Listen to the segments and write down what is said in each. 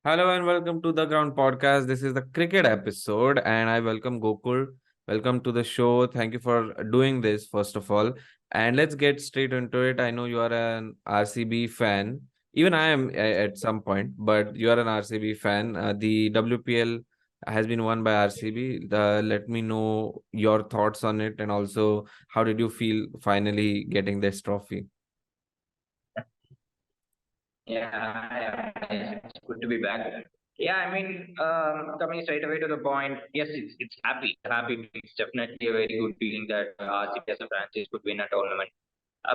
Hello and welcome to the Ground Podcast. This is the cricket episode, and I welcome Gokull. Welcome to the show. Thank you for doing this, first of all. And let's get straight into it. I know you are an RCB fan. Even I am at some point, but you are an RCB fan. The WPL has been won by RCB. Let me know your thoughts on it, and also how did you feel finally getting this trophy? It's good to be back. Yeah, coming straight away to the point, yes, it's happy. Happy. It's definitely a very good feeling that RCB as a franchise could win a tournament.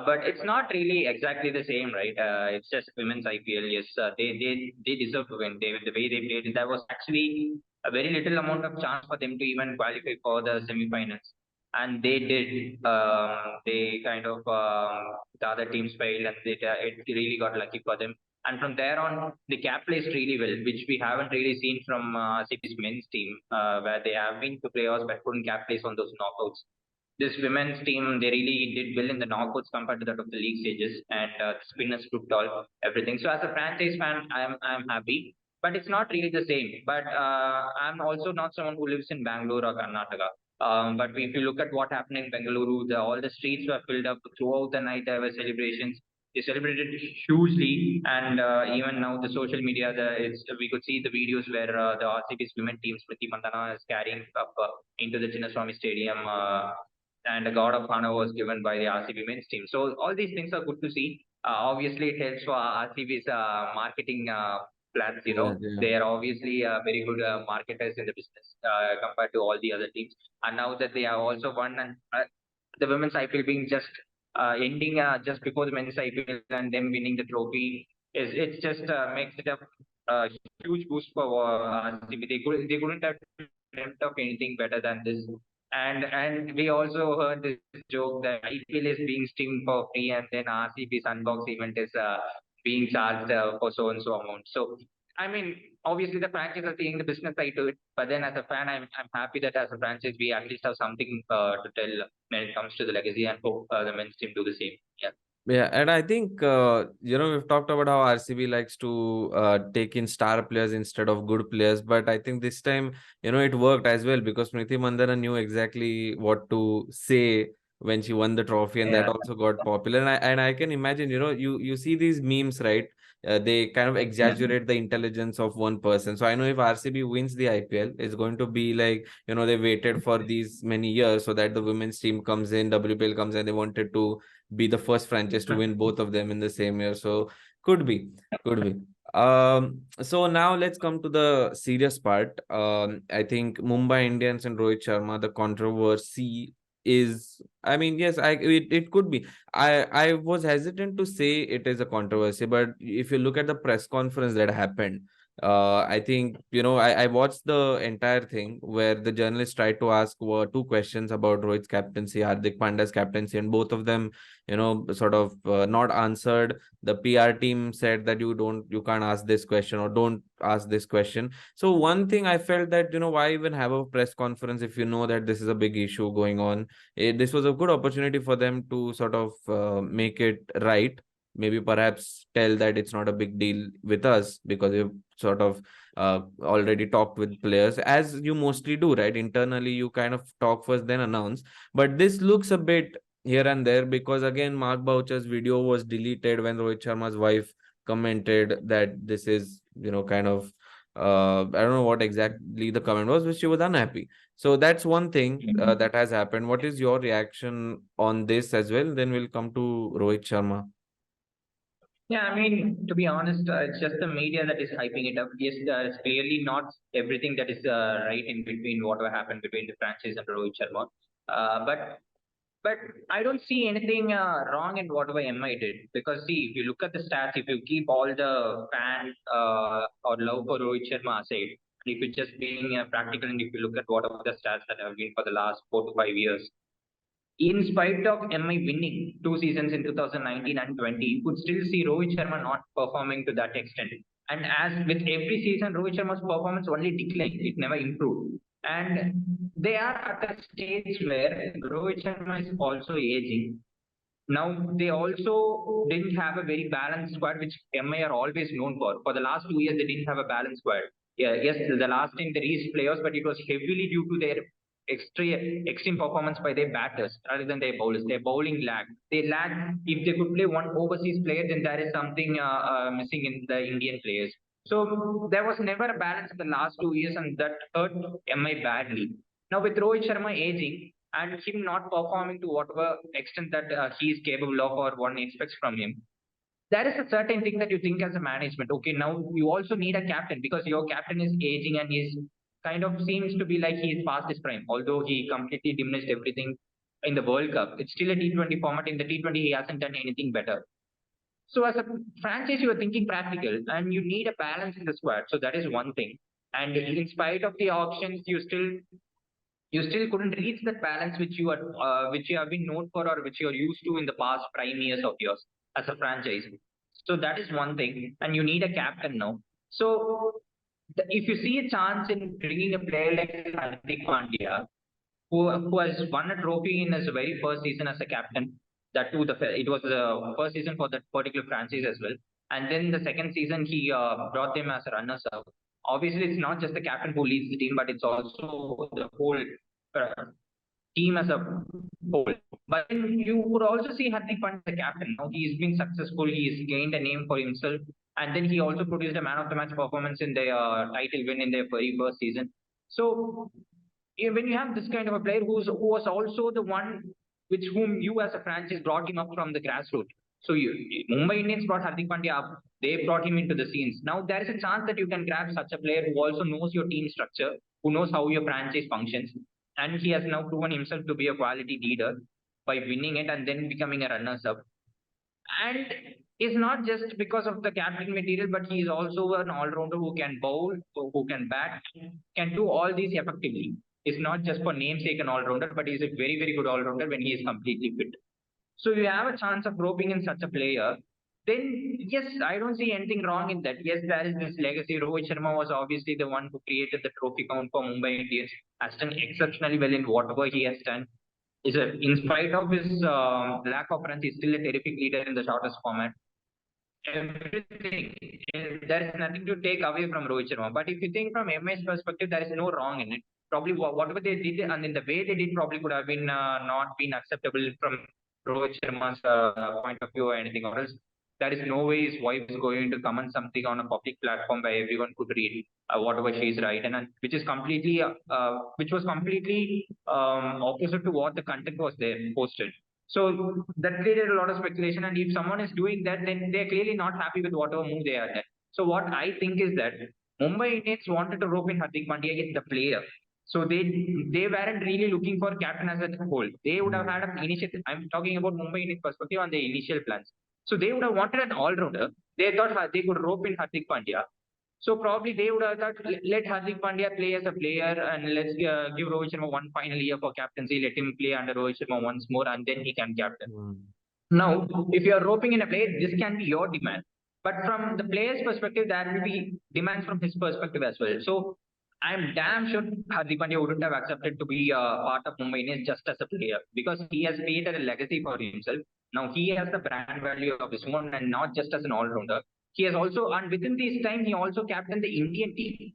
But it's not really exactly the same, right? It's just women's IPL. Yes, they deserve to win. The way they played, there was actually a very little amount of chance for them to even qualify for the semi-finals, and they did. They kind of the other teams failed, and it really got lucky for them. And from there on, the cap plays really well, which we haven't really seen from CP's men's team, where they have been to playoffs but couldn't cap place on those knockouts. This women's team, they really did well in the knockouts compared to that of the league stages, and the spinners took all everything. So as a franchise fan, I'm happy, but it's not really the same. But I'm also not someone who lives in Bangalore or Karnataka. But if you look at what happened in Bengaluru, all the streets were filled up throughout the night. There were celebrations. They celebrated hugely, and even now the social media, we could see the videos where the RCB's women team, Smriti Mandana, is carrying up into the Chinnaswamy Stadium. And a God of Honor was given by the RCB men's team. So all these things are good to see. Obviously, it helps for RCB's marketing plans. Yeah, yeah. They are obviously very good marketers in the business compared to all the other teams. And now that they have also won, and the women's IPL being just ending just before the men's IPL and them winning the trophy, it just makes it a huge boost for RCB. They couldn't have dreamt of anything better than this. And we also heard this joke that IPL is being streamed for free, and then RCB's Unbox event is being charged for so and so amount. So obviously the franchise are seeing the business side to it, but then as a fan, I'm happy that as a franchise we at least have something to tell when it comes to the legacy, and hope the men's team do the same. Yeah. Yeah, and I think we've talked about how RCB likes to take in star players instead of good players, but I think this time it worked as well because Smriti Mandana knew exactly what to say when she won the trophy, and that Yeah. also got popular. And I can imagine you see these memes, right? They kind of Yeah. exaggerate the intelligence of one person. So I know if RCB wins the IPL, it's going to be like they waited for these many years so that the women's team comes in, WPL comes in, they wanted to be the first franchise to win both of them in the same year. So could be, could be. So now let's come to the serious part. I think Mumbai Indians and Rohit Sharma, the controversy is, I mean, yes, it could be. I was hesitant to say it is a controversy, but if you look at the press conference that happened, I think I watched the entire thing where the journalists tried to ask two questions about Rohit's captaincy, Hardik Pandya's captaincy, and both of them sort of not answered. The PR team said that you can't ask this question or don't ask this question. So one thing I felt that why even have a press conference if you know that this is a big issue going on. This was a good opportunity for them to sort of make it right, maybe perhaps tell that it's not a big deal with us because we've sort of already talked with players, as you mostly do, right? Internally you kind of talk first then announce, but this looks a bit here and there because again Mark Boucher's video was deleted when Rohit Sharma's wife commented that this is kind of I don't know what exactly the comment was, but she was unhappy. So that's one thing that has happened. What is your reaction on this as well? Then we'll come to Rohit Sharma. Yeah, to be honest, it's just the media that is hyping it up. Yes, it's really not everything that is right in between whatever happened between the franchise and Rohit Sharma. But I don't see anything wrong in whatever MI did, because see, if you look at the stats, if you keep all the fan or love for Rohit Sharma aside, and if you're just being practical, and if you look at whatever the stats that have been for the last 4 to 5 years, in spite of MI winning 2 seasons in 2019 and 20, you could still see Rohit Sharma not performing to that extent. And as with every season, Rohit Sharma's performance only declined; it never improved. And they are at a stage where Rohit Sharma is also aging. Now they also didn't have a very balanced squad, which MI are always known for. For the last 2 years, they didn't have a balanced squad. Yeah, yes, the last time they reached playoffs, but it was heavily due to their extreme performance by their batters rather than their bowlers. Their bowling lagged. They lagged. If they could play one overseas player, then there is something missing in the Indian players. So there was never a balance in the last 2 years, and that hurt MI badly. Now with Rohit Sharma aging and him not performing to whatever extent that he is capable of or one expects from him, there is a certain thing that you think as a management. Okay, now you also need a captain because your captain is aging and he's kind of seems to be like he is past his prime. Although he completely diminished everything in the World Cup, it's still a T20 format. In the T20, he hasn't done anything better. So as a franchise, you are thinking practical and you need a balance in the squad. So that is one thing. And in spite of the auctions, you still couldn't reach that balance which you have been known for or which you're used to in the past prime years of yours as a franchise. So that is one thing, and you need a captain now. So if you see a chance in bringing a player like Hardik Pandya, who has won a trophy in his very first season as a captain, that too it was the first season for that particular franchise as well, and then the second season he brought them as a runners up. Obviously, it's not just the captain who leads the team, but it's also the whole uh, team as a whole. But then you would also see Hardik Pandya as a captain. Now he's been successful. He's gained a name for himself, and then he also produced a man of the match performance in their title win in their very first season. So when you have this kind of a player who was also the one which whom you as a franchise brought him up from the grassroots. So Mumbai Indians brought Hardik Pandya up. They brought him into the scenes. Now there is a chance that you can grab such a player who also knows your team structure, who knows how your franchise functions, and he has now proven himself to be a quality leader by winning it and then becoming a runners-up. And is not just because of the captain material, but he is also an all-rounder who can bowl, who can bat, can do all these effectively. Is not just for namesake an all-rounder, but he's a very, very good all-rounder when he is completely fit. So you have a chance of roping in such a player. Then yes, I don't see anything wrong in that. Yes, there is this legacy. Rohit Sharma was obviously the one who created the trophy count for Mumbai Indians. Has done exceptionally well in whatever he has done. In spite of his lack of runs, he's still a terrific leader in the shortest format. Everything. There is nothing to take away from Rohit Sharma. But if you think from MI's perspective, there is no wrong in it. Probably whatever they did and in the way they did probably could have been not been acceptable from Rohit Sharma's point of view or anything else. There is no way his wife is going to comment something on a public platform where everyone could read whatever she is writing, and which was completely opposite to what the content was there posted. So that created a lot of speculation. And if someone is doing that, then they're clearly not happy with whatever move they are done. So what I think is that Mumbai Indians wanted to rope in Hardik Pandya as the player. So they weren't really looking for captain as a whole. They would have had an initial. I'm talking about Mumbai Indians perspective on the initial plans. So they would have wanted an all-rounder. They thought they could rope in Hardik Pandya. So probably they would have thought, let Hardik Pandya play as a player and let's give Rohit Sharma one final year for captaincy. Let him play under Rohit Sharma once more and then he can captain. Now, if you are roping in a player, this can be your demand. But from the player's perspective, there will be demands from his perspective as well. So I'm damn sure Hardik Pandya wouldn't have accepted to be part of Mumbai Indians just as a player because he has created a legacy for himself. Now he has the brand value of his own and not just as an all-rounder. He has also, and within this time, he also captained the Indian team.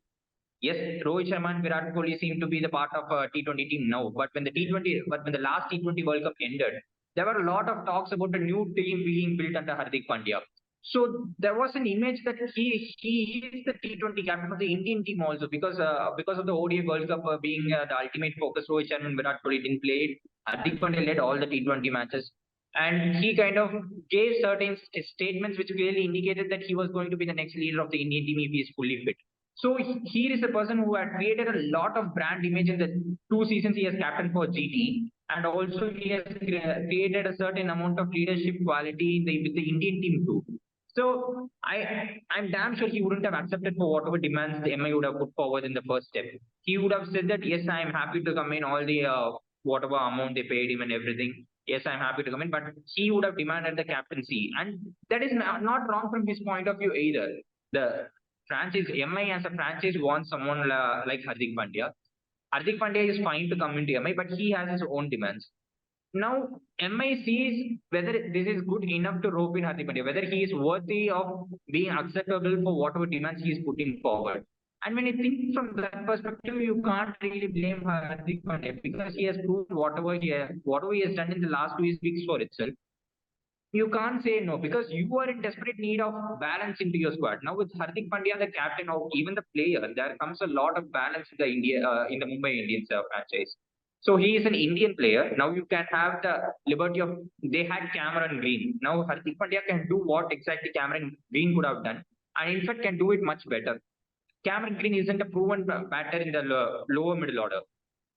Yes, Rohit Sharma and Virat Kohli seem to be the part of a T20 team now. But when the last T20 World Cup ended, there were a lot of talks about a new team being built under Hardik Pandya. So there was an image that he is the T20 captain of the Indian team also because of the ODI World Cup being the ultimate focus. Rohit Sharma and Virat Kohli didn't play it. Hardik Pandya led all the T20 matches. And he kind of gave certain statements which clearly indicated that he was going to be the next leader of the Indian team if he is fully fit. So here is a person who had created a lot of brand image in the 2 seasons he has captained for GT, and also he has created a certain amount of leadership quality with the Indian team too. So I'm damn sure he wouldn't have accepted for whatever demands the MI would have put forward in the first step. He would have said that yes, I am happy to come in all the whatever amount they paid him and everything. Yes, I'm happy to come in, but he would have demanded the captaincy, and that is not wrong from his point of view either. The franchise MI as a franchise wants someone like Hardik Pandya. Hardik Pandya is fine to come into MI, but he has his own demands. Now, MI sees whether this is good enough to rope in Hardik Pandya, whether he is worthy of being acceptable for whatever demands he is putting forward. And when you think from that perspective, you can't really blame Hardik Pandya because he has proved whatever he has done in the last 2 weeks for itself. You can't say no because you are in desperate need of balance into your squad. Now with Hardik Pandya, the captain or even the player, there comes a lot of balance in the Mumbai Indians franchise. So he is an Indian player. Now you can have the liberty of they had Cameron Green. Now Hardik Pandya can do what exactly Cameron Green could have done, and in fact can do it much better. Cameron Green isn't a proven batter in the lower middle order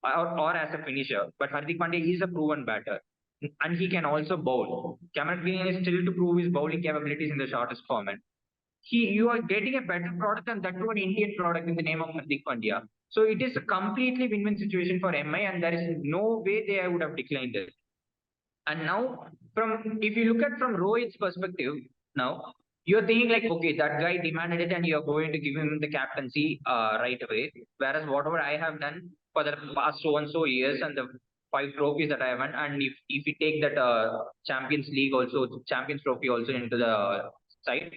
or as a finisher, but Hardik Pandya is a proven batter and he can also bowl. Cameron Green is still to prove his bowling capabilities in the shortest format. You are getting a better product and that to an Indian product in the name of Hardik Pandya. So it is a completely win-win situation for MI, and there is no way they would have declined it. And now, from if you look at from Rohit's perspective, now you're thinking like, okay, that guy demanded it, and you're going to give him the captaincy right away. Whereas whatever I have done for the past so and so years, and the 5 trophies that I have won, and if we take that Champions League also, Champions Trophy also into the side,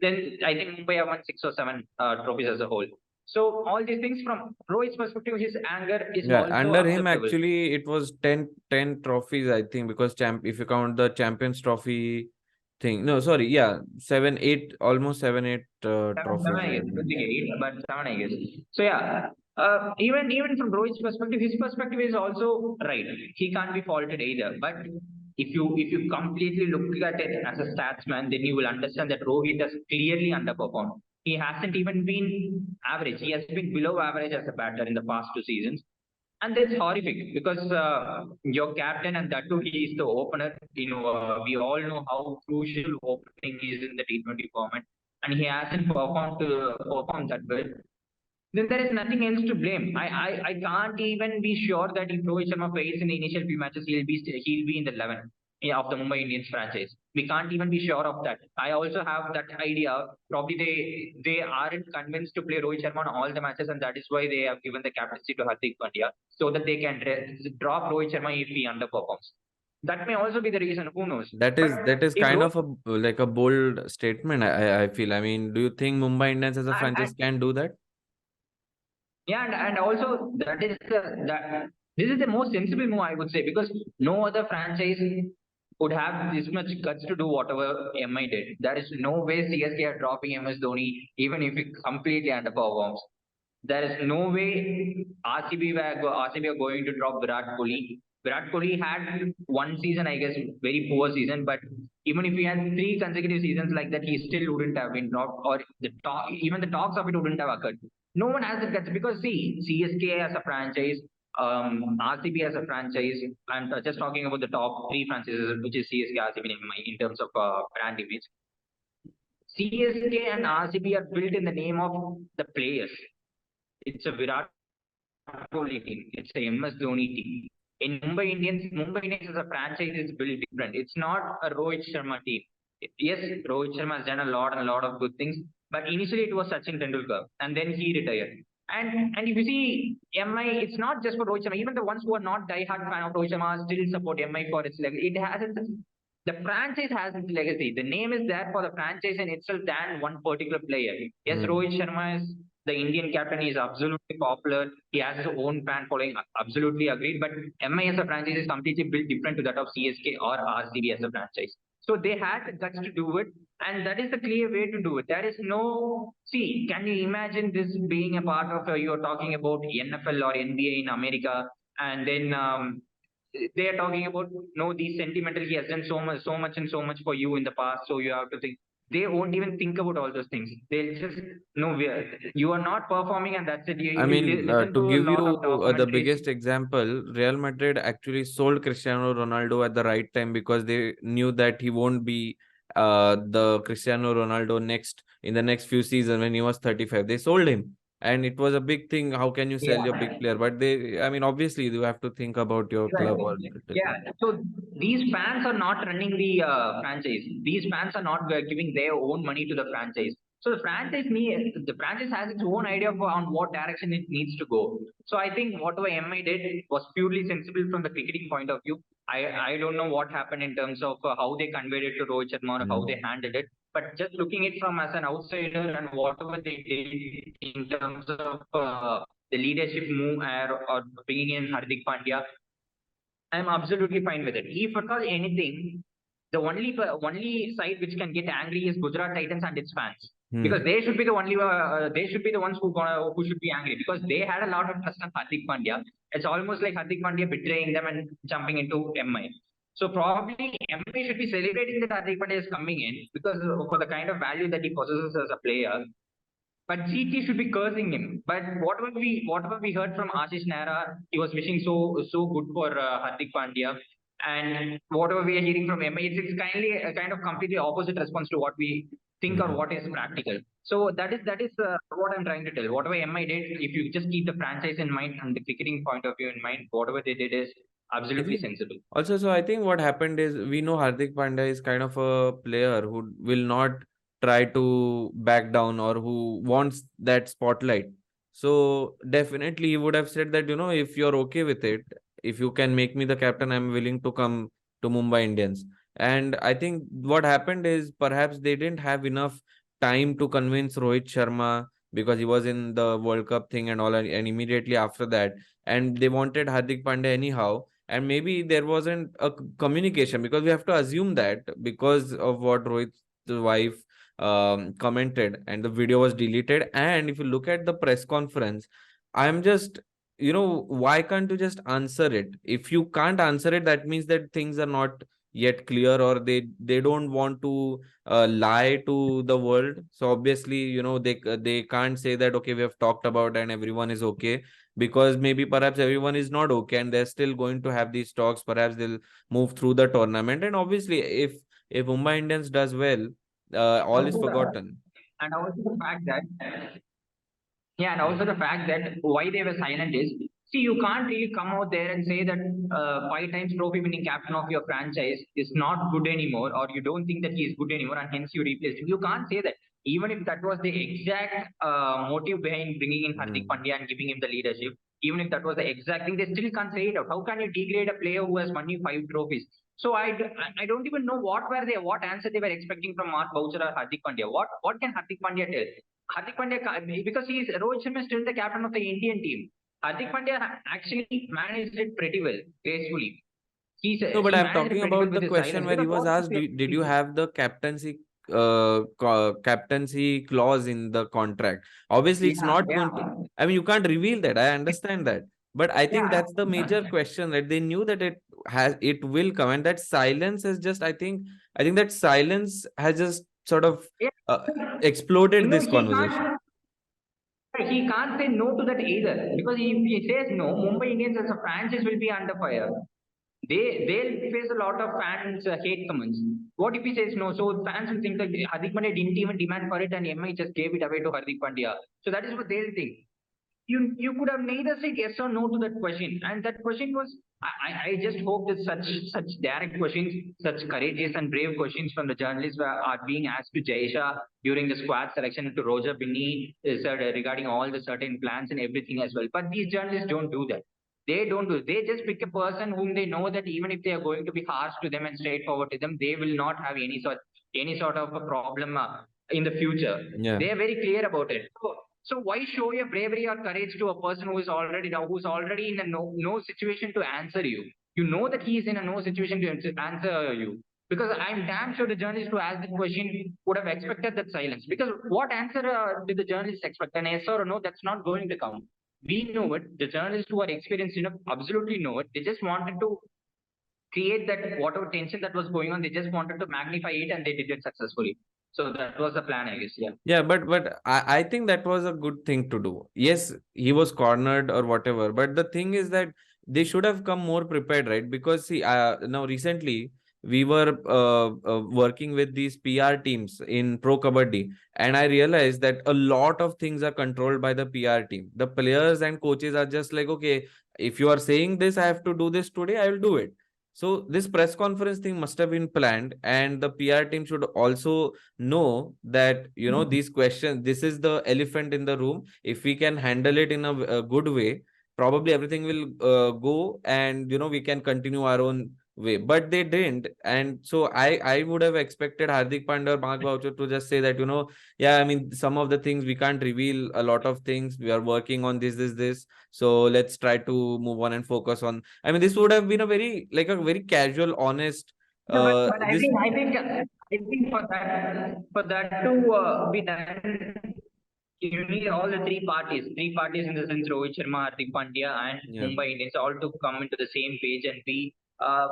then I think Mumbai have won 6 or 7 trophies as a whole. So all these things from Rohit's perspective, his anger is Yeah, also under him acceptable. actually it was 10 trophies, I think, because if you count the Champions Trophy thing. No, sorry, yeah, 7, 8, almost 7, 8 Seven, trophies. I guess. I think 8, but 7, I guess. So yeah, even from Rohit's perspective, his perspective is also right. He can't be faulted either. But if you completely look at it as a statsman, then you will understand that Rohit has clearly underperformed. He hasn't even been average. He has been below average as a batter in the past 2 seasons. And that's horrific because your captain and that too he is the opener. We all know how crucial opening is in the T20 format, and he hasn't performed that well. Then there is nothing else to blame. I can't even be sure that if Rohit Sharma plays in the initial few matches, he'll be in the 11 of the Mumbai Indians franchise. We can't even be sure of that. I also have that idea. Probably they aren't convinced to play Rohit Sharma on all the matches, and that is why they have given the captaincy to Hardik Pandya so that they can drop Rohit Sharma if he underperforms. That may also be the reason. Who knows? That But is if kind Rohit of a like a bold statement. I feel. I mean, do you think Mumbai Indians as a and franchise can do that? Yeah, and also that this is the most sensible move I would say because no other franchise would have this much guts to do whatever MI did. There is no way CSK are dropping MS Dhoni even if it completely underperforms. There is no way RCB are going to drop Virat Kohli. Virat Kohli had one season, I guess, very poor season, but even if he had 3 consecutive seasons like that, he still wouldn't have been dropped, or even the talks of it wouldn't have occurred. No one has the guts because see, CSK as a franchise, RCB as a franchise. I'm just talking about the top 3 franchises, which is CSK, RCB, and MI in terms of brand image. CSK and RCB are built in the name of the players. It's a Virat Kohli team. It's a MS Dhoni team. In Mumbai Indians as a franchise is built different. It's not a Rohit Sharma team. Yes, Rohit Sharma has done a lot of good things, but initially it was Sachin Tendulkar, and then he retired. And if you see MI, it's not just for Rohit Sharma. Even the ones who are not die-hard fan of Rohit Sharma still support MI for its legacy. It hasn't. The franchise has its legacy. The name is there for the franchise in itself than one particular player. Yes, Rohit Sharma is the Indian captain. He is absolutely popular. He has his own fan following. Absolutely agreed. But MI as a franchise is completely built different to that of CSK or RCB as a franchise. So they had the guts to do it, and that is the clear way to do it. There is no see. Can you imagine this being a part of? You're talking about NFL or NBA in America, and then they are talking about no, these sentimental. He has done so much, and so much for you in the past. So you have to think. They won't even think about all those things. They'll just no, you are not performing, and that's it. I mean, Listen to to a give lot of you the documentaries. biggest example, Real Madrid actually sold Cristiano Ronaldo at the right time because they knew that he won't be the Cristiano Ronaldo in the next few seasons when he was 35. They sold him, and it was a big thing. How can you sell your Yeah. big player? But I mean, obviously, you have to think about your club or Right. the Yeah. club. So these fans are not running the franchise. These fans are not giving their own money to the franchise. So the franchise has its own idea on what direction it needs to go. So I think whatever MI did was purely sensible from the cricketing point of view. I don't know what happened in terms of how they conveyed it to Rohit Sharma or how they handled it. But just looking it from as an outsider and whatever they did in terms of the leadership move or bringing in Hardik Pandya, I'm absolutely fine with it. If at all anything, the only side which can get angry is Gujarat Titans and its fans, because they should be the they should be the ones who should be angry, because they had a lot of trust on Hardik Pandya. It's almost like Hardik Pandya betraying them and jumping into MI. So probably MI should be celebrating that Hardik Pandya is coming in, because for the kind of value that he possesses as a player. But GT should be cursing him. But whatever we heard from Ashish Nehra, he was wishing so good for Hardik Pandya. And whatever we are hearing from MI, it's kindly a kind of completely opposite response to what we think or what is practical. So that is what I'm trying to tell. Whatever MI did, if you just keep the franchise in mind and the cricketing point of view in mind, whatever they did is absolutely sensible. Also, so I think what happened is, we know Hardik Pandya is kind of a player who will not try to back down, or who wants that spotlight. So definitely he would have said that, if you're okay with it, if you can make me the captain, I'm willing to come to Mumbai Indians. And I think what happened is, perhaps they didn't have enough time to convince Rohit Sharma, because he was in the World Cup thing and all, and immediately after that, and they wanted Hardik Pandya anyhow. And maybe there wasn't a communication, because we have to assume that, because of what Rohit's wife commented, and the video was deleted. And if you look at the press conference, I'm just, why can't you just answer it? If you can't answer it, that means that things are not yet clear, or they don't want to lie to the world. So obviously, they can't say that, okay, we have talked about and everyone is okay, because maybe perhaps everyone is not okay and they're still going to have these talks. Perhaps they'll move through the tournament, and obviously, if Mumbai Indians does well, all is Also forgotten. and also the fact that Yeah, and also the fact that why they were silent is, see, you can't really come out there and say that five times trophy winning captain of your franchise is not good anymore, or you don't think that he is good anymore, and hence you replace him. You can't say that. Even if that was the exact motive behind bringing in Hardik Hmm. Pandya and giving him the leadership, even if that was the exact thing, they still can't say it out. How can you degrade a player who has won you five trophies? So I don't even know what answer they were expecting from Mark Boucher or Hardik Pandya. What can Hardik Pandya tell? Hardik Pandya, because he is Rohit Sharma is still the captain of the Indian team. Hardik Pandya actually managed it pretty well, gracefully. No, but He I'm managed it talking pretty well about the with his question silence. where he Because was what asked, did you have the captaincy clause in the contract? Obviously, it's yeah, not yeah, going to. I mean, you can't reveal that. I understand that, but I think yeah, that's the major question, that they knew that it will come, and that silence is just. I think that silence has just sort of yeah. uh, exploded No, this conversation. he can't say no to that either. Because if he says no, Mumbai Indians as a franchise will be under fire. They'll face a lot of fans hate comments. What if he says no? So fans will think that Hardik Pandya didn't even demand for it and MI just gave it away to Hardik Pandya. So that is what they'll think. You could have neither said yes or no to that question, and that question was, I just hope that such direct questions, such courageous and brave questions from the journalists are being asked to Jay Shah during the squad selection, to Roger Binney regarding all the certain plans and everything as well. But these journalists don't do that. They don't do. They just pick a person whom they know that even if they are going to be harsh to them and straightforward to them, they will not have any sort of a problem in the future. Yeah. They are very clear about it. So why show your bravery or courage to a person who's already in a no situation to answer you? You know that he is in a no situation to answer you. Because I'm damn sure the journalist who asked the question would have expected that silence. Because what answer did the journalist expect? An yes or a no? That's not going to come. We know it. The journalists who are experienced enough absolutely know it. They just wanted to create that whatever tension that was going on. They just wanted to magnify it, and they did it successfully. So that was the plan, I guess. Yeah. Yeah, but I think that was a good thing to do. Yes, he was cornered or whatever, but the thing is that they should have come more prepared, right? Because see, now recently we were working with these PR teams in Pro Kabaddi, and I realized that a lot of things are controlled by the PR team. The players and coaches are just like, okay, if you are saying this, I have to do this today, I will do it. So this press conference thing must have been planned, and the PR team should also know that, these questions, this is the elephant in the room. If we can handle it in a good way, probably everything will go, and we can continue our own way, but they didn't. And so I would have expected Hardik Pandya or Mark Boucher to just say that, yeah, I mean, some of the things we can't reveal a lot of things. We are working on this. So let's try to move on and focus on. I mean, this would have been a very casual, honest. Yeah, but This. I think for that to be done, you need all the three parties in the sense Rohit Sharma, Hardik Pandya, and Yeah. Mumbai Indians all to come into the same page and be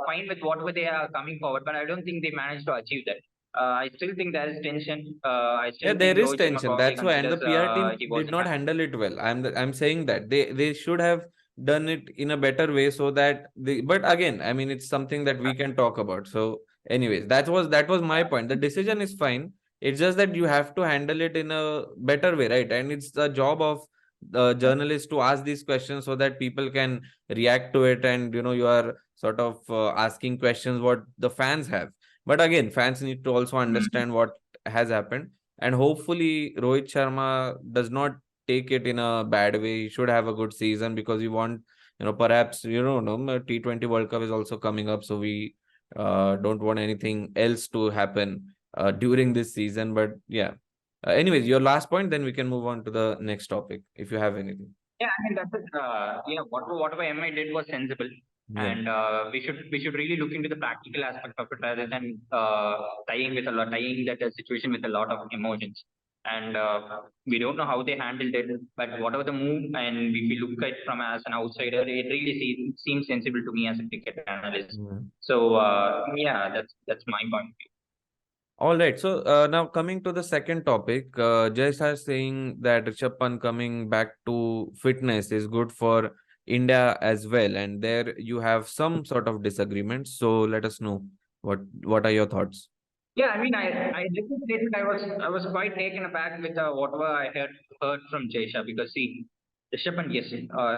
fine with whatever they are coming forward. But I don't think they managed to achieve that. I still think there is tension. I Yeah, still there think is Rohit Sharma tension. probably That's why, and the considers PR team he did wasn't not handle it well. I'm saying that they should have done it in a better way so that they. But again, I mean, it's something that we can talk about. So, anyways, that was my point. The decision is fine. It's just that you have to handle it in a better way, right? And it's the job of the journalist to ask these questions so that people can react to it, and you are sort of asking questions what the fans have. But again, fans need to also happy. understand what has happened, and hopefully Rohit Sharma does not take it in a bad way. He should have a good season because we want, perhaps, no, T20 World Cup is also coming up, so we don't want anything else to happen during this season. But yeah. Anyways, your last point, then we can move on to the next topic if you have anything. Yeah, I mean that's it. Yeah, whatever MI did was sensible, Yeah. and we should really look into the practical aspect of it rather than tying that situation with a lot of emotions. And we don't know how they handled it, but whatever the move, and if we look at it from as an outsider, it really seems sensible to me as a cricket analyst. Yeah. So yeah, that's my point. All right. So now coming to the second topic, Jay Shah is saying that Rishabh Pant coming back to fitness is good for India as well, and there you have some sort of disagreement. So let us know what are your thoughts. Yeah, I mean, I did the statement. I was quite taken aback with whatever I heard from Jay Shah because see, Rishabh Pant yes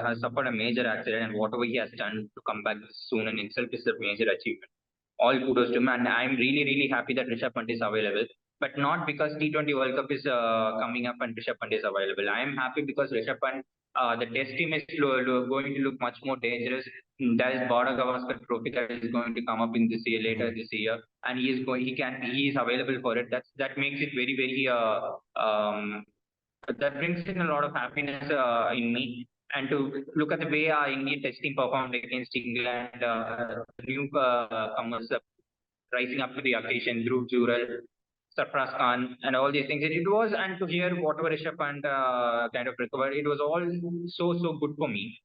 has suffered a major accident and whatever he has done to come back soon in itself is a major achievement. All kudos to him, and I'm really happy that Rishabh Pant is available, but not because T20 World Cup is coming up and Rishabh Pant is available. I am happy because Rishabh Pant, the Test team is going to look much more dangerous. There is Border Gavaskar Trophy that is going to come up in this year later this year, and he is available for it. That makes it very that brings in a lot of happiness in me. And to look at the way our Indian test team performed against England, new comers rising up to the occasion, Dhruv Jural, Sarfraz Khan, and all these things. It was, and to hear whatever Rishabh Pant kind of recovered, it was all so good for me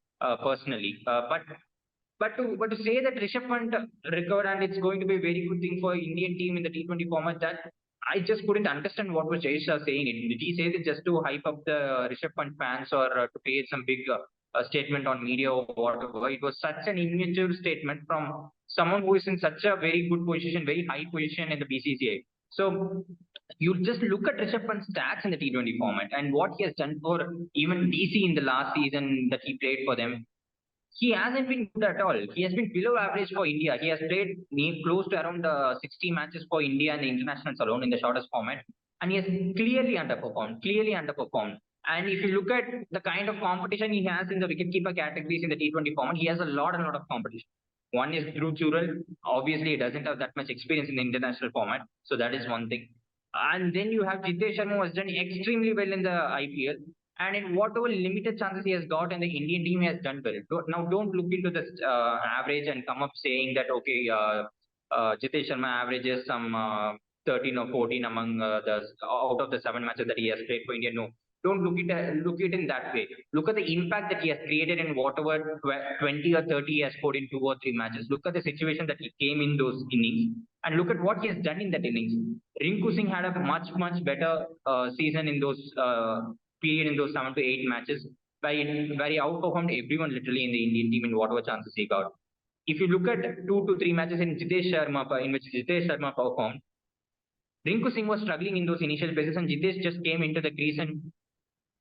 personally. But to say that Rishabh Pant recovered and it's going to be a very good thing for Indian team in the T20 format, that I just couldn't understand what was Jay Shah saying. Did he say it just to hype up the Rishabh Pant fans or to create some big statement on media or whatever? It was such an immature statement from someone who is in such a very good position, very high position in the BCCI. So you just look at Rishabh Pant's stats in the T20 format and what he has done for even DC in the last season that he played for them. He hasn't been good at all. He has been below average for India. He has played close to around 60 matches for India and the internationals alone in the shortest format, and he has clearly underperformed. Clearly underperformed. And if you look at the kind of competition he has in the wicketkeeper categories in the T20 format, he has a lot of competition. One is Dhruv Jural. Obviously, he doesn't have that much experience in the international format, so that is one thing. And then you have Jitesh Sharma, who has done extremely well in the IPL. And in whatever limited chances he has got, and the Indian team has done well. Now, don't look into this average and come up saying that okay, Jitesh Sharma averages some 13 or 14 among the out of the 7 matches that he has played for India. No, don't look it in that way. Look at the impact that he has created in whatever 20 or 30 he has scored in 2 or 3 matches. Look at the situation that he came in those innings, and look at what he has done in that innings. Rinku Singh had a much better season in those period in those 7 to 8 matches, where he outperformed everyone literally in the Indian team in whatever chances he got. If you look at 2 to 3 matches in which Jitesh Sharma performed, Rinku Singh was struggling in those initial phases, and Jitesh just came into the crease and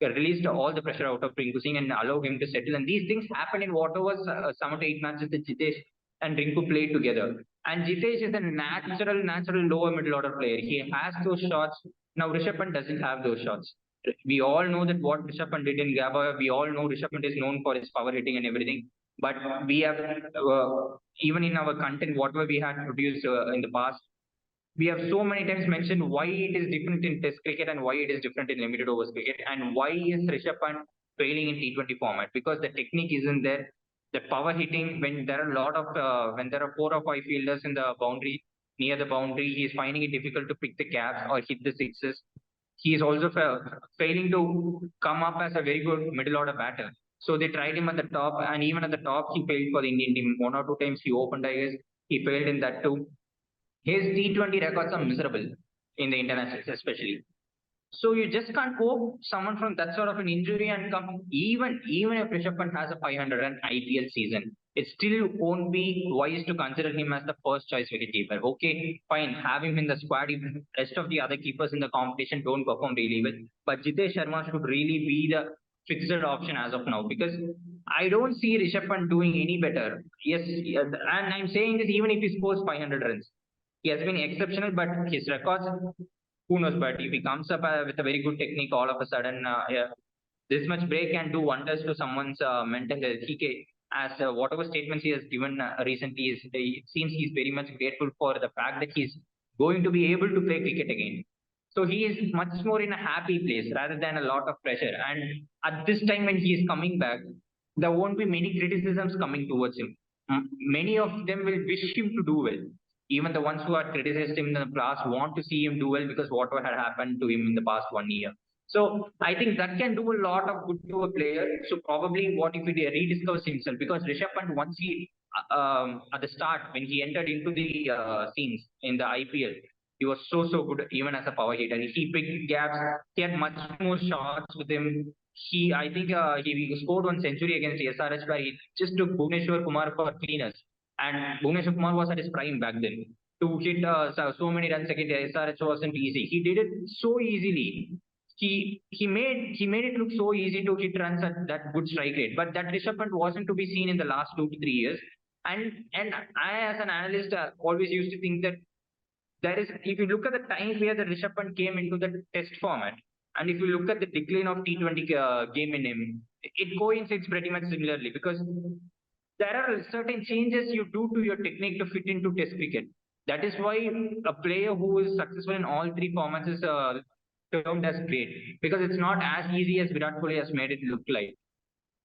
released all the pressure out of Rinku Singh and allowed him to settle. And these things happen in whatever 7 to 8 matches that Jitesh and Rinku played together. And Jitesh is a natural lower middle order player. He has those shots. Now Rishabh Pant doesn't have those shots. We all know that what Rishabh Pant did in Gabba. We all know Rishabh Pant is known for his power hitting and everything. But we have, even in our content, whatever we had produced in the past, we have so many times mentioned why it is different in Test cricket and why it is different in limited overs cricket, and why is Rishabh Pant failing in T20 format, because the technique isn't there. The power hitting, when there are a lot of when there are 4 or 5 fielders in the boundary, near the boundary, he is finding it difficult to pick the gaps or hit the sixes. He is also failing to come up as a very good middle order batter. So they tried him at the top, and even at the top, he failed for the Indian team. 1 or 2 times he opened, I guess. He failed in that too. His T20 records are miserable in the internationals, especially. So you just can't hope someone from that sort of an injury and come, even if Rishabh Pant has a 500 run IPL season, it still won't be wise to consider him as the first choice wicketkeeper. Okay, fine, have him in the squad if the rest of the other keepers in the competition don't perform really well. But Jay Sharma should really be the fixed option as of now, because I don't see Rishabh Pant doing any better. Yes, and I'm saying this even if he scores 500 runs. He has been exceptional, but his records, who knows? But if he comes up with a very good technique, all of a sudden, yeah, this much break can do wonders to someone's mental health. As whatever statements he has given recently, it seems he's very much grateful for the fact that he's going to be able to play cricket again. So he is much more in a happy place rather than a lot of pressure. And at this time when he is coming back, there won't be many criticisms coming towards him. Many of them will wish him to do well. Even the ones who had criticized him in the past want to see him do well because whatever had happened to him in the past 1 year. So I think that can do a lot of good to a player. So probably what if he rediscovers himself? Because Rishabh Pant, once he at the start when he entered into the scenes in the IPL, he was so good even as a power hitter. He picked gaps. He had much more shots with him. I think he scored 1 century against SRH where he just took Bhuvneshwar Kumar for cleaners, and Bhuvneshwar Kumar was at his prime back then. To hit so many runs against SRH wasn't easy. He did it so easily. He made it look so easy to hit runs at that good strike rate. But that Rishabh Pant wasn't to be seen in the last 2 to 3 years. And I, as an analyst, always used to think that there is, if you look at the time where the Rishabh Pant came into the test format, and if you look at the decline of T20 game in him, it coincides pretty much similarly, because there are certain changes you do to your technique to fit into test cricket. That is why a player who is successful in all 3 formats is termed as great, because it's not as easy as Virat Kohli has made it look like.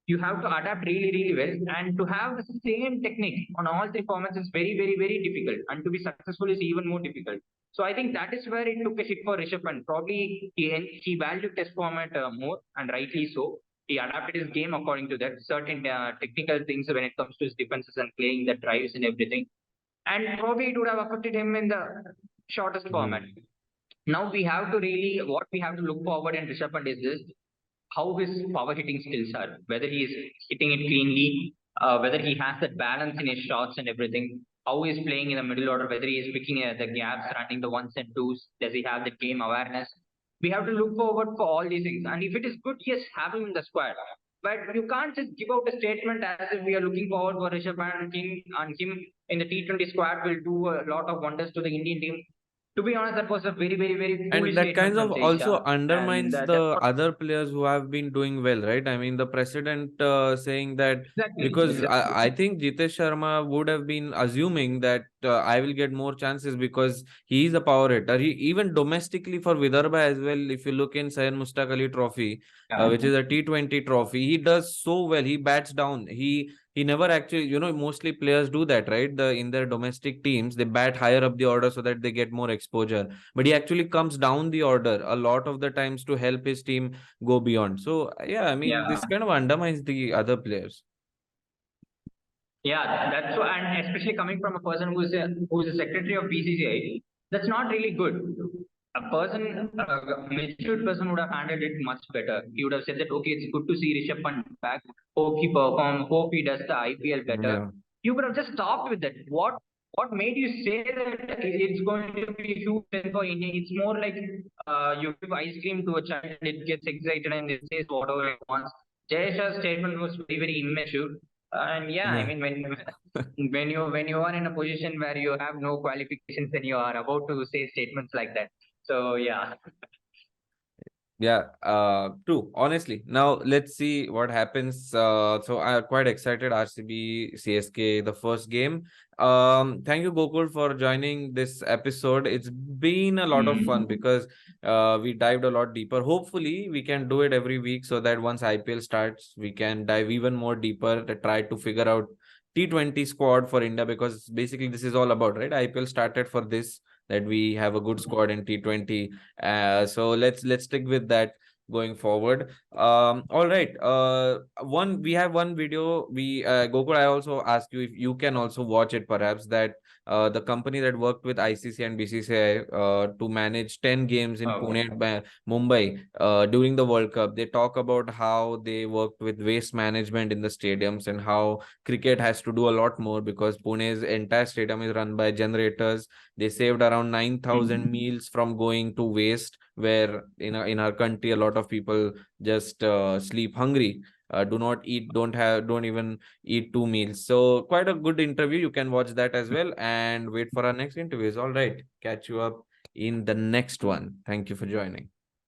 You have to adapt really well, and to have the same technique on all 3 formats is very difficult, and to be successful is even more difficult. So I think that is where it took a hit for Rishabh Pant. Probably he valued test format more, and rightly so. He adapted his game according to that, certain technical things when it comes to his defenses and playing the drives and everything, and probably it would have affected him in the shortest format. Now we have to really, what we have to look forward in Rishabh Pant is this: how his power hitting skills are, whether he is hitting it cleanly, whether he has that balance in his shots and everything, how he is playing in the middle order, whether he is picking the gaps, running the ones and twos, does he have the game awareness? We have to look forward for all these things. And if it is good, yes, have him in the squad. But you can't just give out a statement as if we are looking forward for Rishabh Pant and him in the T20 squad will do a lot of wonders to the Indian team. To be honest, that was a very And foolish that statement kind from of Jay Shah. also And undermines that's the what other players who have been doing well, right? I mean, the precedent saying that, because I exactly. think Jitesh Sharma would have been assuming that I will get more chances because he is a power hitter. He, even domestically for Vidarbha as well, if you look in Syed Mushtaq Ali Trophy, Yeah. which is a T20 trophy, he does so well. He bats down. He never actually, mostly players do that, right? In their domestic teams, they bat higher up the order so that they get more exposure, but he actually comes down the order a lot of the times to help his team go beyond. So yeah, I mean, Yeah. this kind of undermines the other players. Yeah, that's why, and especially coming from a person who's a secretary of BCCI, that's not really good. A mature person would have handled it much better. He would have said that, okay, it's good to see Rishabh Pant back. Hope he perform. Hope he does the IPL better. Yeah. You could have just stopped with that. What made you say that it's going to be a huge thing for India? It's more like you give ice cream to a child and it gets excited and it says whatever it wants. Jay Shah's statement was very immature. And yeah, I Yeah. mean, when you are in a position where you have no qualifications and you are about to say statements like that, so yeah. Yeah, true. Honestly, now let's see what happens. So I'm quite excited. RCB CSK, the first game. Thank you, Gokul, for joining this episode. It's been a lot of fun Mm. because we dived a lot deeper. Hopefully, we can do it every week so that once IPL starts, we can dive even more deeper to try to figure out T20 squad for India, because basically this is all about, right? IPL started for this, that we have a good squad in T20. So let's stick with that going forward. All right. One we have one video. Gokul, I also ask you if you can also watch it, perhaps, that the company that worked with ICC and BCCI to manage 10 games in Pune Okay. and Mumbai during the World Cup. They talk about how they worked with waste management in the stadiums, and how cricket has to do a lot more because Pune's entire stadium is run by generators. They saved around 9,000 Mm. meals from going to waste, where in our country a lot of people just sleep hungry, do not eat, don't even eat 2 meals. So quite a good interview. You can watch that as well and wait for our next interviews. All right, catch you up in the next one. Thank you for joining.